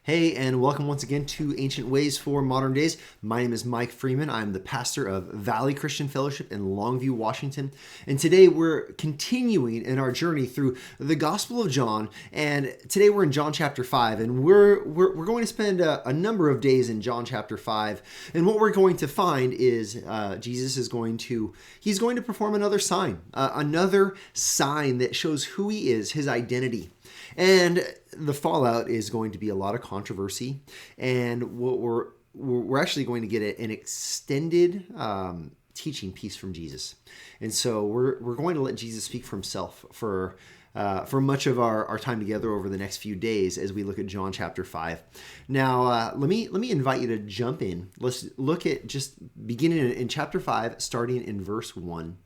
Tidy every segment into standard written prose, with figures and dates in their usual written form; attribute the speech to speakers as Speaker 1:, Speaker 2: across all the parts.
Speaker 1: Hey, and welcome once again to Ancient Ways for Modern Days. My name is Mike Freeman. I'm the pastor of Valley Christian Fellowship in Longview, Washington. And today we're continuing in our journey through the Gospel of John. And today we're in John chapter 5. And we're going to spend a number of days in John chapter 5. And what we're going to find is Jesus is going to perform another sign that shows who he is, his identity. And the fallout is going to be a lot of controversy, and what we're actually going to get an extended teaching piece from Jesus. And so we're going to let Jesus speak for himself for much of our time together over the next few days as we look at John chapter 5. Now, let me invite you to jump in. Let's look at just beginning in chapter 5, starting in verse 1.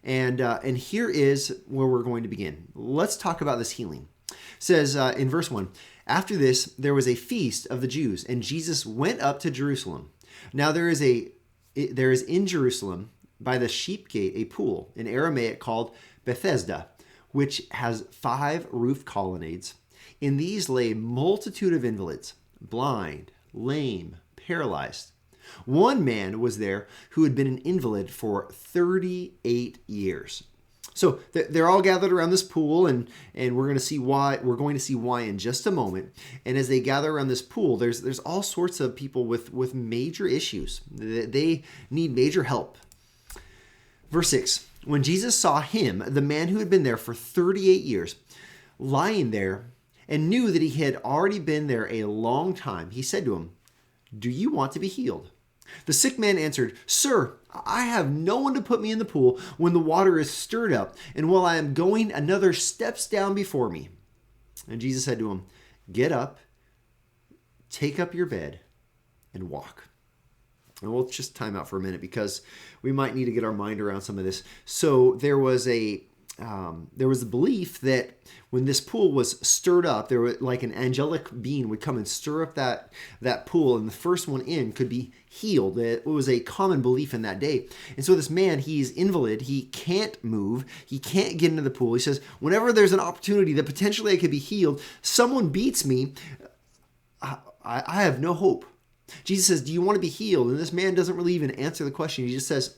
Speaker 1: And here is where we're going to begin. Let's talk about this healing. It says in verse 1, after this, there was a feast of the Jews, and Jesus went up to Jerusalem. Now there is in Jerusalem by the sheep gate a pool, in Aramaic called Bethesda, which has 5 roof colonnades. In these lay a multitude of invalids, blind, lame, paralyzed. One man was there who had been an invalid for 38 years. So they're all gathered around this pool, and we're going to see why. We're going to see why in just a moment. And as they gather around this pool, there's all sorts of people with major issues. They need major help. Verse 6, when Jesus saw him, the man who had been there for 38 years, lying there, and knew that he had already been there a long time, he said to him, "Do you want to be healed?" The sick man answered, "Sir, I have no one to put me in the pool when the water is stirred up, and while I am going, another steps down before me." And Jesus said to him, "Get up, take up your bed, and walk." And we'll just time out for a minute because we might need to get our mind around some of this. So there was a belief that when this pool was stirred up, there was like an angelic being would come and stir up that pool, and the first one in could be healed. It was a common belief in that day. And so this man, he's invalid. He can't move. He can't get into the pool. He says, whenever there's an opportunity that potentially I could be healed, someone beats me, I have no hope. Jesus says, "Do you want to be healed?" And this man doesn't really even answer the question. He just says,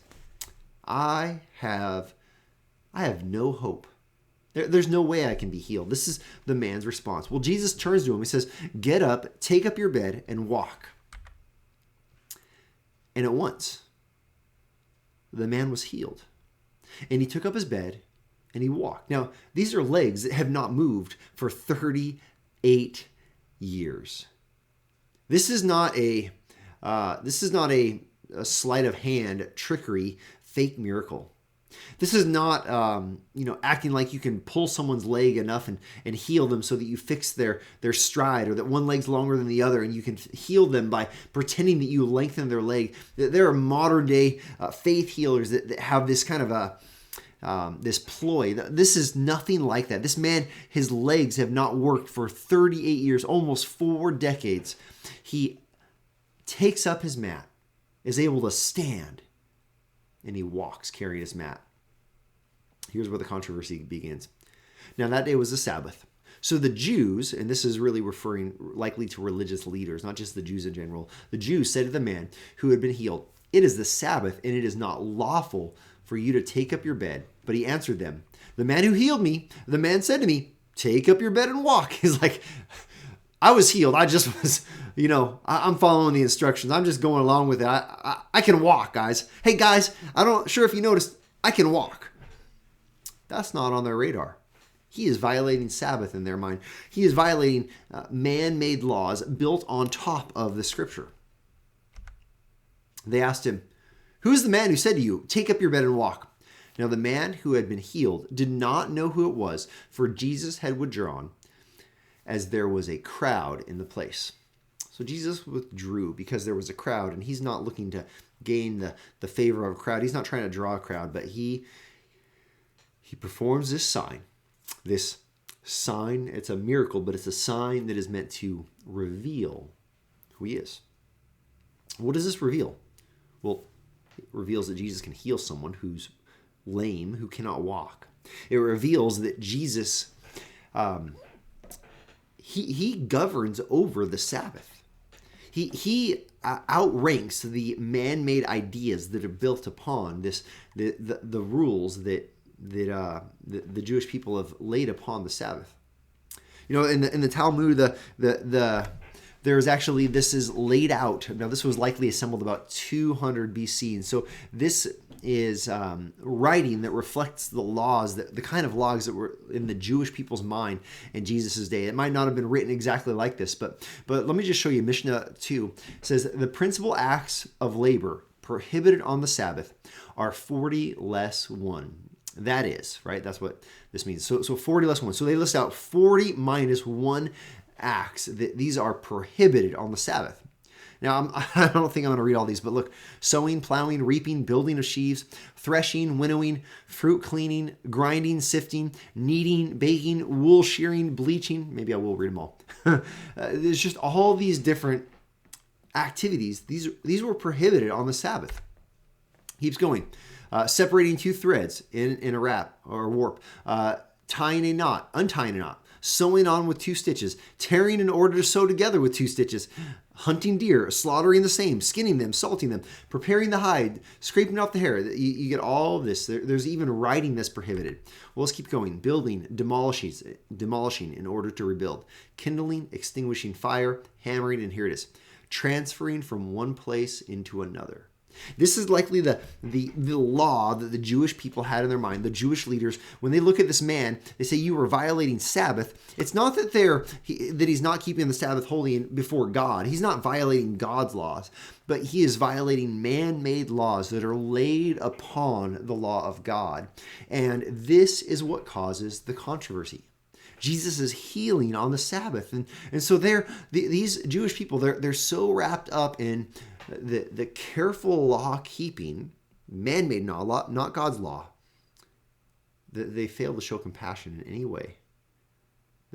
Speaker 1: I have no hope. There's no way I can be healed. This is the man's response. Well, Jesus turns to him. He says, "Get up, take up your bed, and walk." And at once, the man was healed. And he took up his bed, and he walked. Now, these are legs that have not moved for 38 years. This is not a sleight of hand, trickery, fake miracle. This is not, acting like you can pull someone's leg enough and heal them so that you fix their stride, or that one leg's longer than the other and you can heal them by pretending that you lengthen their leg. There are modern day faith healers that have this kind of this ploy. This is nothing like that. This man, his legs have not worked for 38 years, almost 4 decades. He takes up his mat, is able to stand, and he walks carrying his mat. Here's where the controversy begins. Now that day was the Sabbath. So the Jews, and this is really referring likely to religious leaders, not just the Jews in general, the Jews said to the man who had been healed, "It is the Sabbath, and it is not lawful for you to take up your bed." But he answered them, "The man who healed me, the man said to me, 'Take up your bed and walk.'" He's like, I was healed. I just was, I'm following the instructions. I'm just going along with it. I can walk, guys. Hey, guys, I'm not sure if you noticed, I can walk. That's not on their radar. He is violating Sabbath in their mind. He is violating man-made laws built on top of the scripture. They asked him, "Who is the man who said to you, 'Take up your bed and walk'?" Now the man who had been healed did not know who it was, for Jesus had withdrawn, as there was a crowd in the place. So Jesus withdrew because there was a crowd, and he's not looking to gain the favor of a crowd. He's not trying to draw a crowd, but he performs this sign. This sign, it's a miracle, but it's a sign that is meant to reveal who he is. What does this reveal? Well, it reveals that Jesus can heal someone who's lame, who cannot walk. It reveals that Jesus he governs over the Sabbath. He outranks the man-made ideas that are built upon the rules that the Jewish people have laid upon the Sabbath. In the Talmud, there's actually, this is laid out. Now, this was likely assembled about 200 BC, and so this is writing that reflects the laws, the kind of laws that were in the Jewish people's mind in Jesus' day. It might not have been written exactly like this, but let me just show you. Mishnah 2 says, the principal acts of labor prohibited on the Sabbath are 40 less 1. That is, right? That's what this means. So 40 less 1. So they list out 40 minus 1 acts that these are prohibited on the Sabbath. Now, I don't think I'm going to read all these, but look: sowing, plowing, reaping, building of sheaves, threshing, winnowing, fruit cleaning, grinding, sifting, kneading, baking, wool shearing, bleaching. Maybe I will read them all. There's just all these different activities. These were prohibited on the Sabbath. Keeps going. Separating 2 threads in a wrap or warp, tying a knot, untying a knot, sewing on with 2 stitches, tearing in order to sew together with 2 stitches, hunting deer, slaughtering the same, skinning them, salting them, preparing the hide, scraping off the hair. You get all of this. There's even writing that's prohibited. Well, let's keep going. Building, demolishing in order to rebuild, kindling, extinguishing fire, hammering, and here it is, transferring from one place into another. This is likely the law that the Jewish people had in their mind. The Jewish leaders, when they look at this man, they say, you are violating Sabbath. It's not that he's not keeping the Sabbath holy before God. He's not violating God's laws, but he is violating man-made laws that are laid upon the law of God. And this is what causes the controversy. Jesus is healing on the Sabbath. And so these Jewish people, they're so wrapped up in the careful law-keeping, man-made law, not God's law, that they fail to show compassion in any way.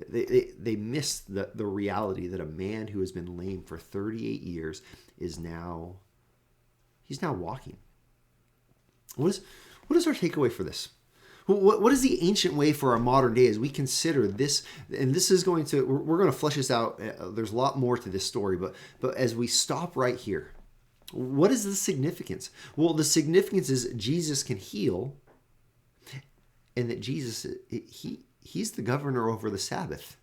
Speaker 1: They miss the reality that a man who has been lame for 38 years he's now walking. What is our takeaway for this? What is the ancient way for our modern day as we consider this? And this is we're going to flesh this out. There's a lot more to this story, but as we stop right here, what is the significance? Well, the significance is Jesus can heal, and that Jesus, he's the governor over the Sabbath.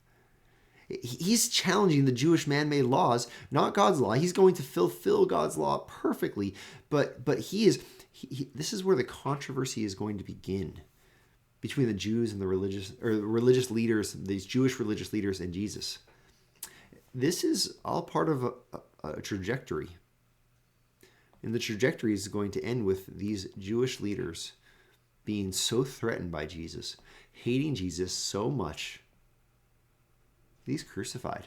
Speaker 1: He's challenging the Jewish man-made laws, not God's law. He's going to fulfill God's law perfectly, but this is where the controversy is going to begin between the Jews and the religious leaders, these Jewish religious leaders, and Jesus. This is all part of a trajectory. And the trajectory is going to end with these Jewish leaders being so threatened by Jesus, hating Jesus so much, he's crucified.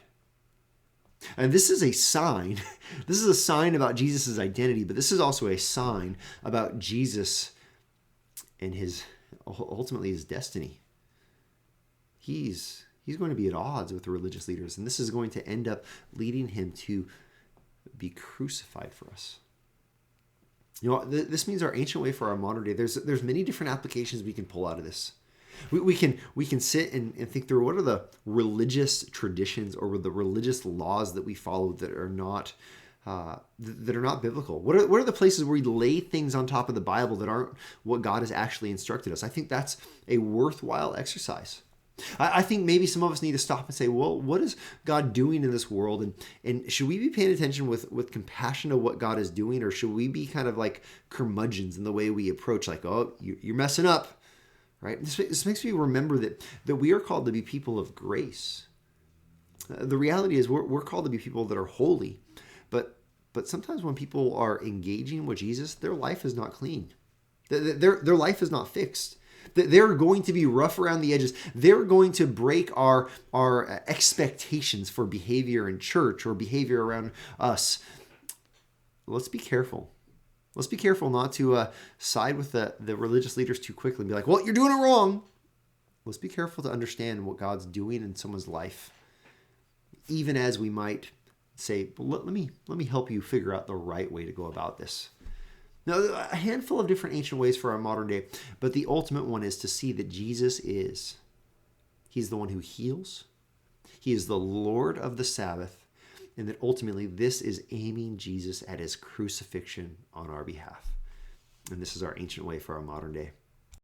Speaker 1: And this is a sign. This is a sign about Jesus' identity, but this is also a sign about Jesus and ultimately his destiny. He's going to be at odds with the religious leaders, and this is going to end up leading him to be crucified for us. This means our ancient way for our modern day. There's many different applications we can pull out of this. We can sit and think through what are the religious traditions or the religious laws that we follow that are not biblical. What are the places where we lay things on top of the Bible that aren't what God has actually instructed us? I think that's a worthwhile exercise. I think maybe some of us need to stop and say, well, what is God doing in this world? And should we be paying attention with compassion to what God is doing? Or should we be kind of like curmudgeons in the way we approach, like, oh, you're messing up, right? This makes me remember that we are called to be people of grace. The reality is we're called to be people that are holy. But sometimes when people are engaging with Jesus, their life is not clean. Their life is not fixed. They're going to be rough around the edges. They're going to break our expectations for behavior in church or behavior around us. Let's be careful. Let's be careful not to side with the religious leaders too quickly and be like, well, you're doing it wrong. Let's be careful to understand what God's doing in someone's life, even as we might say, well, let me help you figure out the right way to go about this. Now, a handful of different ancient ways for our modern day, but the ultimate one is to see that he's the one who heals, He is the Lord of the Sabbath, and that ultimately this is aiming Jesus at his crucifixion on our behalf. And this is our ancient way for our modern day.